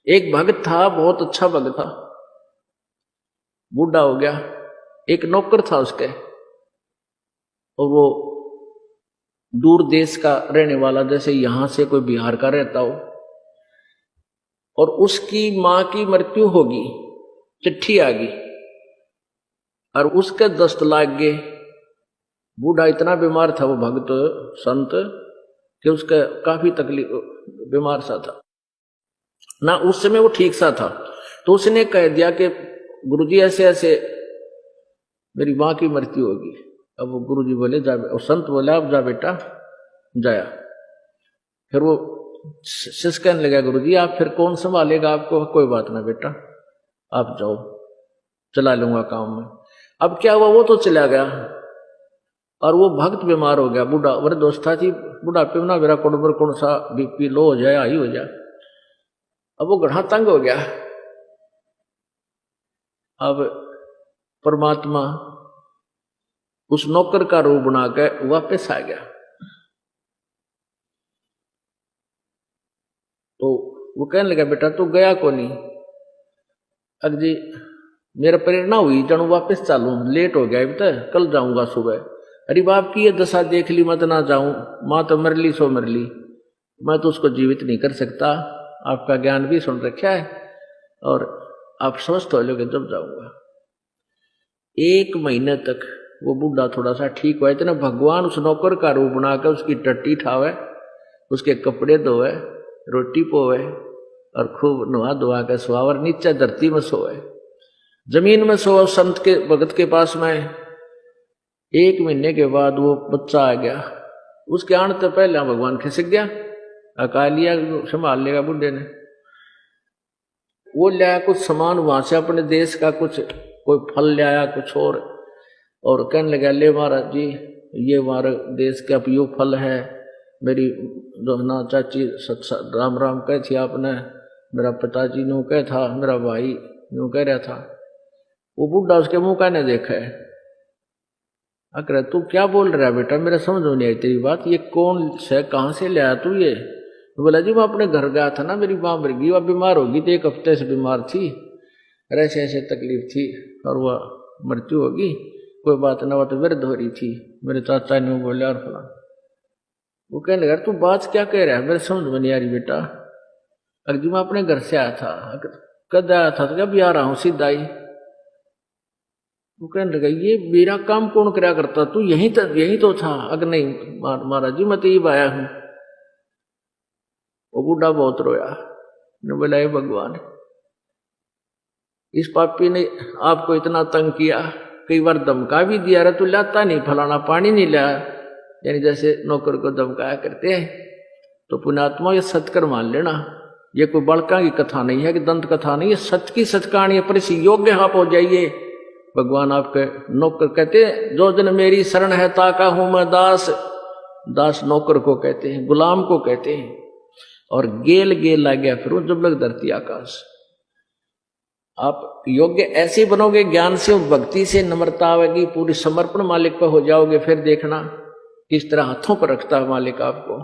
एक भगत था, बहुत अच्छा भगत था, बूढ़ा हो गया। एक नौकर था उसके, और वो दूर देश का रहने वाला, जैसे यहां से कोई बिहार का रहता हो, और उसकी मां की मृत्यु होगी, चिट्ठी आ गई और उसके दस्त लाग गए। बूढ़ा इतना बीमार था वो भगत संत कि उसका काफी तकलीफ, बीमार सा था ना, उस समय वो ठीक सा था। तो उसने कह दिया कि गुरुजी ऐसे ऐसे मेरी मां की मृत्यु होगी। अब वो गुरुजी बोले जा, और संत बोले आप जा बेटा, जाया। फिर वो शिष्य कहने लगा गुरुजी आप फिर कौन संभालेगा आपको? कोई बात ना बेटा, आप जाओ, चला लूंगा काम में। अब क्या हुआ, वो तो चला गया और वो भक्त बीमार हो गया। बूढ़ा वृद्धावस्था थी, बुढ़ापे में ना मेरा कौन सा बीपी लो हो जाए, हाई हो जाए। अब वो घड़ा तंग हो गया। अब परमात्मा उस नौकर का रूप बनाकर वापस आ गया। तो वो कहने लगा बेटा तू गया को नहीं? अग जी मेरा प्रेरणा हुई जानू वापस चालू, लेट हो गया अभी तक, कल जाऊंगा सुबह। अरे बाप की ये दशा देख ली, मत ना जाऊं, मां तो मर ली सो मर ली, मैं तो उसको जीवित नहीं कर सकता। आपका ज्ञान भी सुन रखा है और आप स्वस्थ हो लोगे जब जाऊंगा। 1 महीने तक वो बूढ़ा थोड़ा सा ठीक हुआ, इतना भगवान उस नौकर का रूप बनाकर उसकी टट्टी ठावे, उसके कपड़े धोए, रोटी पोवे और खूब नुआ धुआ के सुहावर नीचे धरती में सोए, जमीन में सो संत के भगत के पास में। 1 महीने के बाद वो बच्चा आ गया, उसके आने तो पहले भगवान खिसक गया, अकालिया संभाल लेगा बुढ़े ने। वो लाया कुछ सामान वहां से अपने देश का, कुछ कोई फल लाया कुछ और कहने लगा ले महाराज जी ये हमारे देश का यो फल है, मेरी दोहना चाची राम राम कह थी आपने, मेरा पिताजी नो कह था, मेरा भाई नो कह रहा था। वो बुढ़ा उसके मुंह का नहीं देखा है, अकर तू क्या बोल रहा है बेटा, मेरा समझ में नहीं आई तेरी बात, ये कौन से कहाँ से ले आया तू ये? बोला जी मैं अपने घर गया था ना, मेरी माँ मर गई, वह बीमार होगी तो 1 हफ्ते से बीमार थी, ऐसे ऐसे तकलीफ थी और वह मृत्यु होगी, कोई बात ना, वह तो वृद्ध हो रही थी, मेरे चाचा ने बोला और फला। वो कहने लगा तू बात क्या कह रहा है, मेरे समझ में नहीं आ रही बेटा। अरे जी मैं अपने घर से आया था। कद आया था? तो जब आ रहा हूँ सीधा ही। वो कहने लगा ये मेरा काम कौन करा करता, तू यही तो था? अगर नहीं महाराज जी मैं तो ये आया हूं। वो बूढ़ा बहुत रोया, ने बोला हे भगवान इस पापी ने आपको इतना तंग किया, कई बार धमका भी दिया, रहा तू लाता नहीं, फलाना पानी नहीं लाया, यानी जैसे नौकर को धमकाया करते हैं। तो पुण्यात्मा ये सत्कर मान लेना, ये कोई बड़का की कथा नहीं है कि दंत कथा नहीं है, सच की सच कहानी है, पर इसी योग्य आप हो जाइए। भगवान आपके नौकर कहते हैं जो जन मेरी शरण है ताका हूं मैं दास, दास नौकर को कहते हैं, गुलाम को कहते हैं। और गेल गेल ला गया फिर जब लग धरती आकाश। आप योग्य ऐसे बनोगे, ज्ञान से भक्ति से नम्रता आवेगी, पूरी समर्पण मालिक पर हो जाओगे, फिर देखना किस तरह हाथों पर रखता है मालिक आपको।